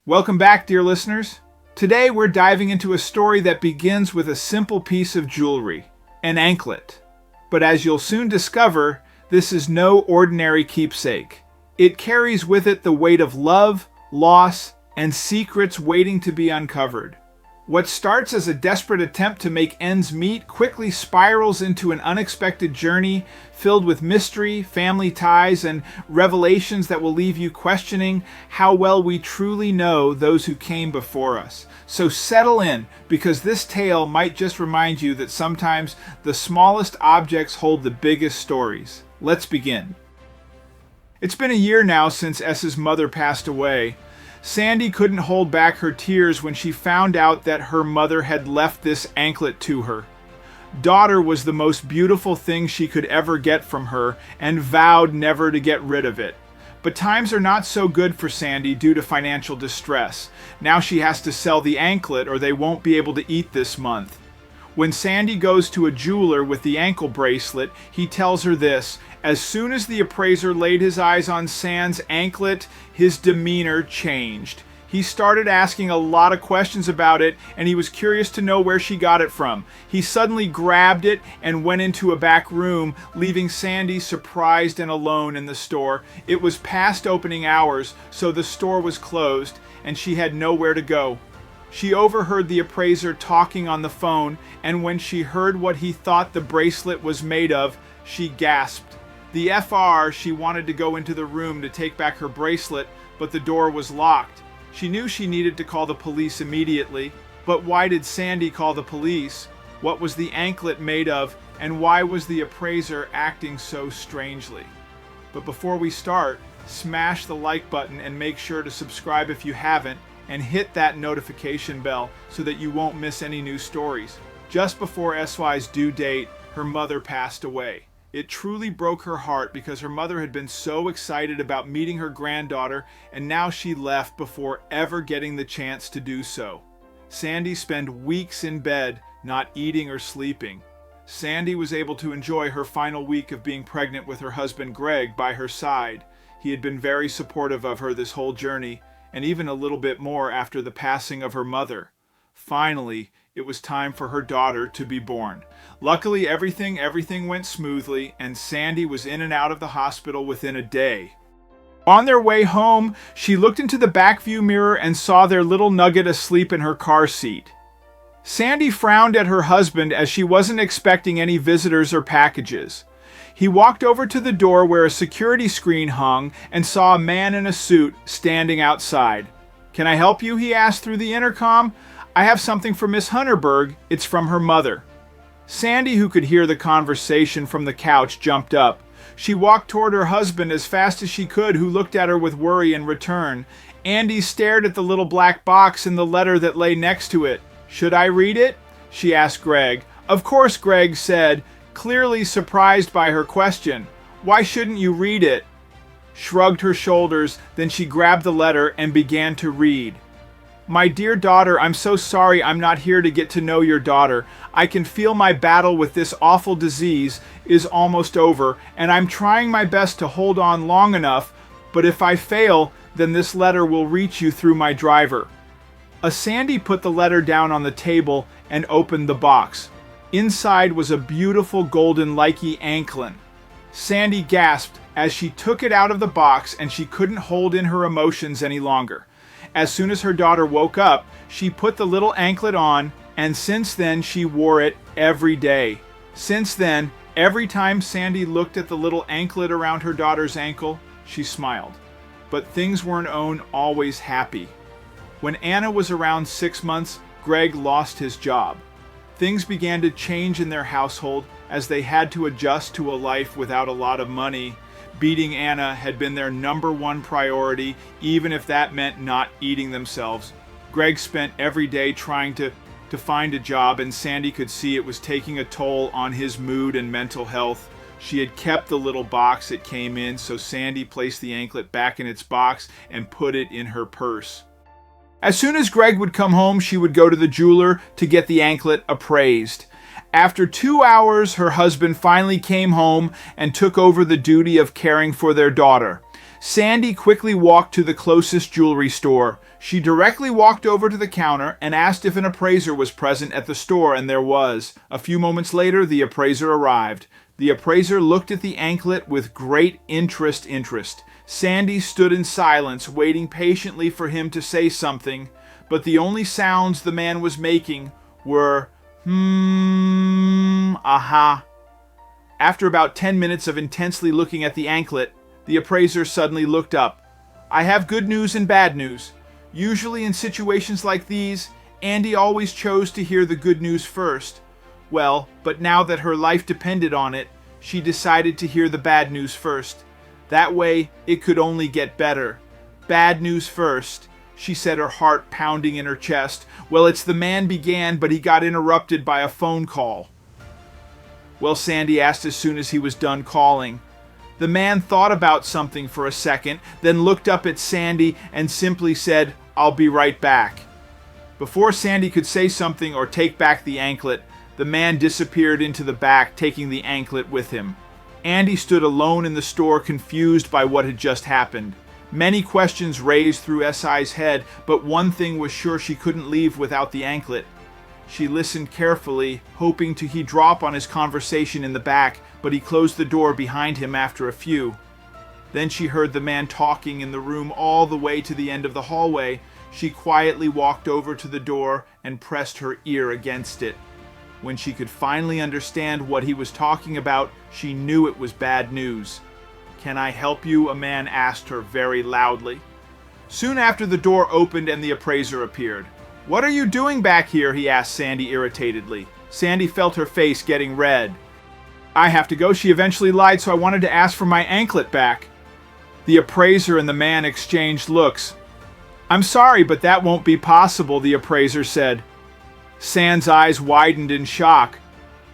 Welcome back, dear listeners. Today we're diving into a story that begins with a simple piece of jewelry, an anklet. But as you'll soon discover, this is no ordinary keepsake. It carries with it the weight of love, loss, and secrets waiting to be uncovered. What starts as a desperate attempt to make ends meet quickly spirals into an unexpected journey filled with mystery, family ties, and revelations that will leave you questioning how well we truly know those who came before us. So settle in, because this tale might just remind you that sometimes the smallest objects hold the biggest stories. Let's begin. It's been a year now since S's mother passed away. Sandy couldn't hold back her tears when she found out that her mother had left this anklet to her. Daughter was the most beautiful thing she could ever get from her and vowed never to get rid of it. But times are not so good for Sandy due to financial distress. Now she has to sell the anklet or they won't be able to eat this month. When Sandy goes to a jeweler with the ankle bracelet, he tells her this: as soon as the appraiser laid his eyes on San's anklet, his demeanor changed. He started asking a lot of questions about it, and he was curious to know where she got it from. He suddenly grabbed it and went into a back room, leaving Sandy surprised and alone in the store. It was past opening hours, so the store was closed, and she had nowhere to go. She overheard the appraiser talking on the phone, and when she heard what he thought the bracelet was made of, she gasped. The FR, she wanted to go into the room to take back her bracelet, but the door was locked. She knew she needed to call the police immediately, but why did Sandy call the police? What was the anklet made of, and why was the appraiser acting so strangely? But before we start, smash the like button and make sure to subscribe if you haven't, and hit that notification bell so that you won't miss any new stories. Just before SY's due date, her mother passed away. It truly broke her heart because her mother had been so excited about meeting her granddaughter, and now she left before ever getting the chance to do so. Sandy spent weeks in bed, not eating or sleeping. Sandy was able to enjoy her final week of being pregnant with her husband Greg by her side. He had been very supportive of her this whole journey, and even a little bit more after the passing of her mother. Finally, it was time for her daughter to be born. Luckily, everything went smoothly, and Sandy was in and out of the hospital within a day. On their way home, she looked into the back view mirror and saw their little nugget asleep in her car seat. Sandy frowned at her husband as she wasn't expecting any visitors or packages. He walked over to the door where a security screen hung and saw a man in a suit standing outside. "Can I help you?" he asked through the intercom. "I have something for Miss Hunterberg. It's from her mother." Sandy, who could hear the conversation from the couch, jumped up. She walked toward her husband as fast as she could, who looked at her with worry in return. Andy stared at the little black box and the letter that lay next to it. "Should I read it?" she asked Greg. "Of course," Greg said, clearly surprised by her question. "Why shouldn't you read it?" Shrugged her shoulders, then she grabbed the letter and began to read. "My dear daughter, I'm so sorry I'm not here to get to know your daughter. I can feel my battle with this awful disease is almost over, and I'm trying my best to hold on long enough, but if I fail, then this letter will reach you through my driver." Sandy put the letter down on the table and opened the box. Inside was a beautiful golden Likey anklet. Sandy gasped as she took it out of the box, and she couldn't hold in her emotions any longer. As soon as her daughter woke up, she put the little anklet on, and since then she wore it every day. Since then, every time Sandy looked at the little anklet around her daughter's ankle, she smiled. But things weren't always happy. When Anna was around 6 months, Greg lost his job. Things began to change in their household as they had to adjust to a life without a lot of money. Beating Anna had been their #1 priority, even if that meant not eating themselves. Greg spent every day trying to find a job, and Sandy could see it was taking a toll on his mood and mental health. She had kept the little box it came in, so Sandy placed the anklet back in its box and put it in her purse. As soon as Greg would come home, she would go to the jeweler to get the anklet appraised. After 2 hours, her husband finally came home and took over the duty of caring for their daughter. Sandy quickly walked to the closest jewelry store. She directly walked over to the counter and asked if an appraiser was present at the store, and there was. A few moments later, the appraiser arrived. The appraiser looked at the anklet with great interest. Sandy stood in silence, waiting patiently for him to say something, but the only sounds the man was making were, aha. After about 10 minutes of intensely looking at the anklet, the appraiser suddenly looked up. I have good news and bad news. Usually in situations like these, Andy always chose to hear the good news first. Well, but now that her life depended on it, she decided to hear the bad news first. That way, it could only get better. Bad news first, she said, her heart pounding in her chest. Well, it's the man began, but he got interrupted by a phone call. Well, Sandy asked as soon as he was done calling. The man thought about something for a second, then looked up at Sandy and simply said, I'll be right back. Before Sandy could say something or take back the anklet, the man disappeared into the back, taking the anklet with him. Andy stood alone in the store, confused by what had just happened. Many questions raised through SI's head, but one thing was sure: she couldn't leave without the anklet. She listened carefully, hoping to drop on his conversation in the back, but he closed the door behind him after a few. Then she heard the man talking in the room all the way to the end of the hallway. She quietly walked over to the door and pressed her ear against it. When she could finally understand what he was talking about, she knew it was bad news. Can I help you? A man asked her very loudly. Soon after, the door opened and the appraiser appeared. What are you doing back here? He asked Sandy irritatedly. Sandy felt her face getting red. I have to go. She eventually lied, so I wanted to ask for my anklet back. The appraiser and the man exchanged looks. I'm sorry, but that won't be possible, the appraiser said. San's eyes widened in shock.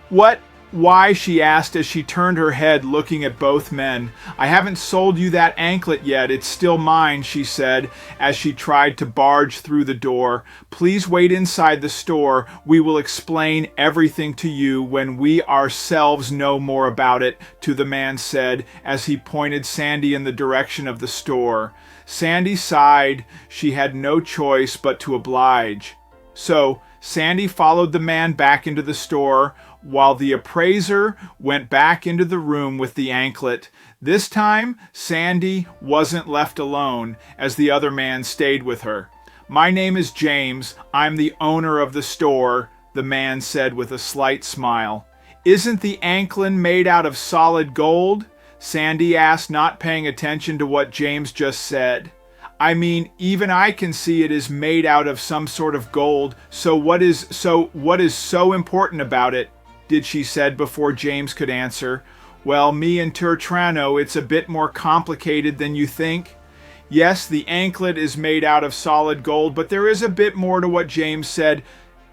What? Why? She asked as she turned her head, looking at both men. I haven't sold you that anklet yet. It's still mine, she said as she tried to barge through the door. Please wait inside the store. We will explain everything to you when we ourselves know more about it, the man said as he pointed Sandy in the direction of the store. Sandy sighed. She had no choice but to oblige. So Sandy followed the man back into the store, while the appraiser went back into the room with the anklet. This time, Sandy wasn't left alone, as the other man stayed with her. My name is James. I'm the owner of the store, the man said with a slight smile. Isn't the anklet made out of solid gold? Sandy asked, not paying attention to what James just said. I mean, even I can see it is made out of some sort of gold. So what is so important about it? Did she said before James could answer. Well, me and Tertrano, it's a bit more complicated than you think. Yes, the anklet is made out of solid gold, but there is a bit more to what James said.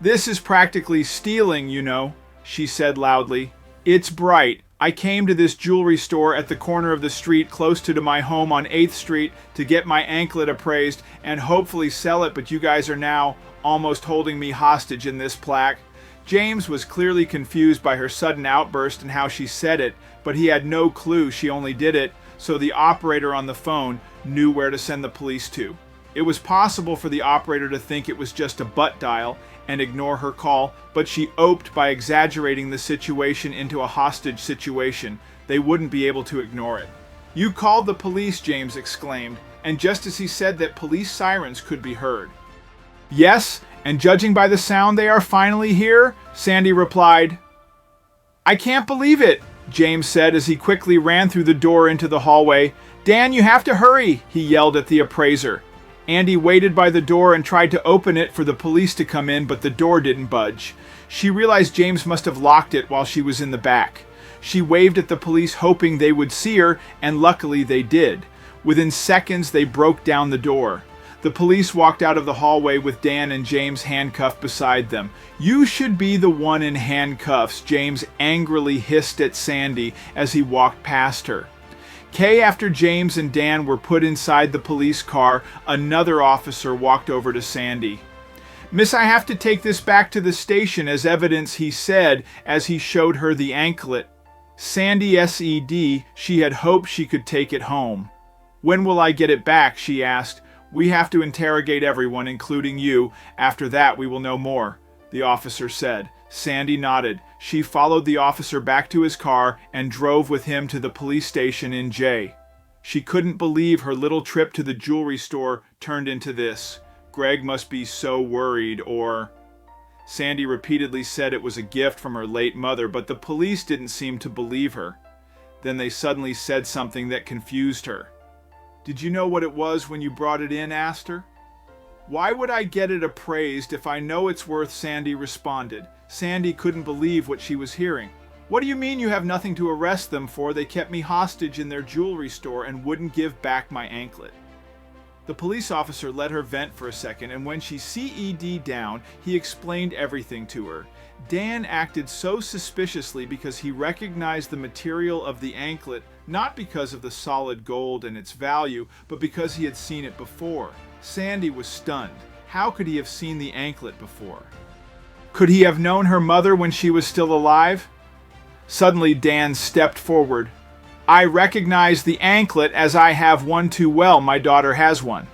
This is practically stealing, you know, she said loudly. It's bright. I came to this jewelry store at the corner of the street close to my home on 8th Street to get my anklet appraised and hopefully sell it, but you guys are now almost holding me hostage in this plaque. James was clearly confused by her sudden outburst and how she said it, but he had no clue she only did it, so the operator on the phone knew where to send the police to. It was possible for the operator to think it was just a butt dial and ignore her call, but she oped by exaggerating the situation into a hostage situation. They wouldn't be able to ignore it. You called the police, James exclaimed, and just as he said that, police sirens could be heard. Yes, and judging by the sound, they are finally here, Sandy replied. I can't believe it, James said as he quickly ran through the door into the hallway. Dan, you have to hurry, he yelled at the appraiser. Andy waited by the door and tried to open it for the police to come in, but the door didn't budge. She realized James must have locked it while she was in the back. She waved at the police, hoping they would see her, and luckily they did. Within seconds, they broke down the door. The police walked out of the hallway with Dan and James handcuffed beside them. You should be the one in handcuffs, James angrily hissed at Sandy as he walked past her. After James and Dan were put inside the police car, another officer walked over to Sandy. Miss, I have to take this back to the station as evidence, he said as he showed her the anklet. Sandy said she had hoped she could take it home. "When will I get it back?" she asked. "We have to interrogate everyone, including you. After that, we will know more," the officer said. Sandy nodded. She followed the officer back to his car and drove with him to the police station in J. She couldn't believe her little trip to the jewelry store turned into this. Greg must be so worried, or... Sandy repeatedly said it was a gift from her late mother, but the police didn't seem to believe her. Then they suddenly said something that confused her. "Did you know what it was when you brought it in?" asked her. "Why would I get it appraised if I know it's worth?" Sandy responded. Sandy couldn't believe what she was hearing. "What do you mean you have nothing to arrest them for? They kept me hostage in their jewelry store and wouldn't give back my anklet." The police officer let her vent for a second, and when she CED'd down, he explained everything to her. Dan acted so suspiciously because he recognized the material of the anklet, not because of the solid gold and its value, but because he had seen it before. Sandy was stunned. How could he have seen the anklet before? Could he have known her mother when she was still alive? Suddenly, Dan stepped forward. "I recognize the anklet as I have one too well. My daughter has one."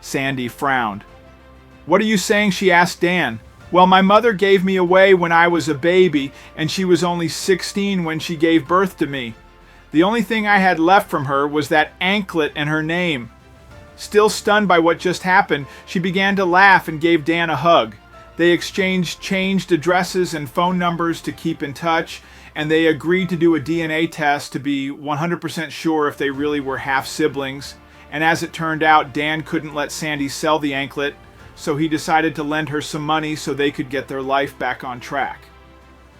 Sandy frowned. "What are you saying?" she asked Dan. "Well, my mother gave me away when I was a baby, and she was only 16 when she gave birth to me. The only thing I had left from her was that anklet and her name." Still stunned by what just happened, she began to laugh and gave Dan a hug. They changed addresses and phone numbers to keep in touch, and they agreed to do a DNA test to be 100% sure if they really were half-siblings. And as it turned out, Dan couldn't let Sandy sell the anklet, so he decided to lend her some money so they could get their life back on track.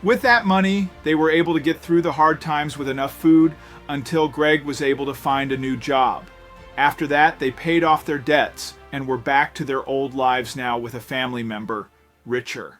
With that money, they were able to get through the hard times with enough food until Greg was able to find a new job. After that, they paid off their debts and were back to their old lives now with a family member, richer.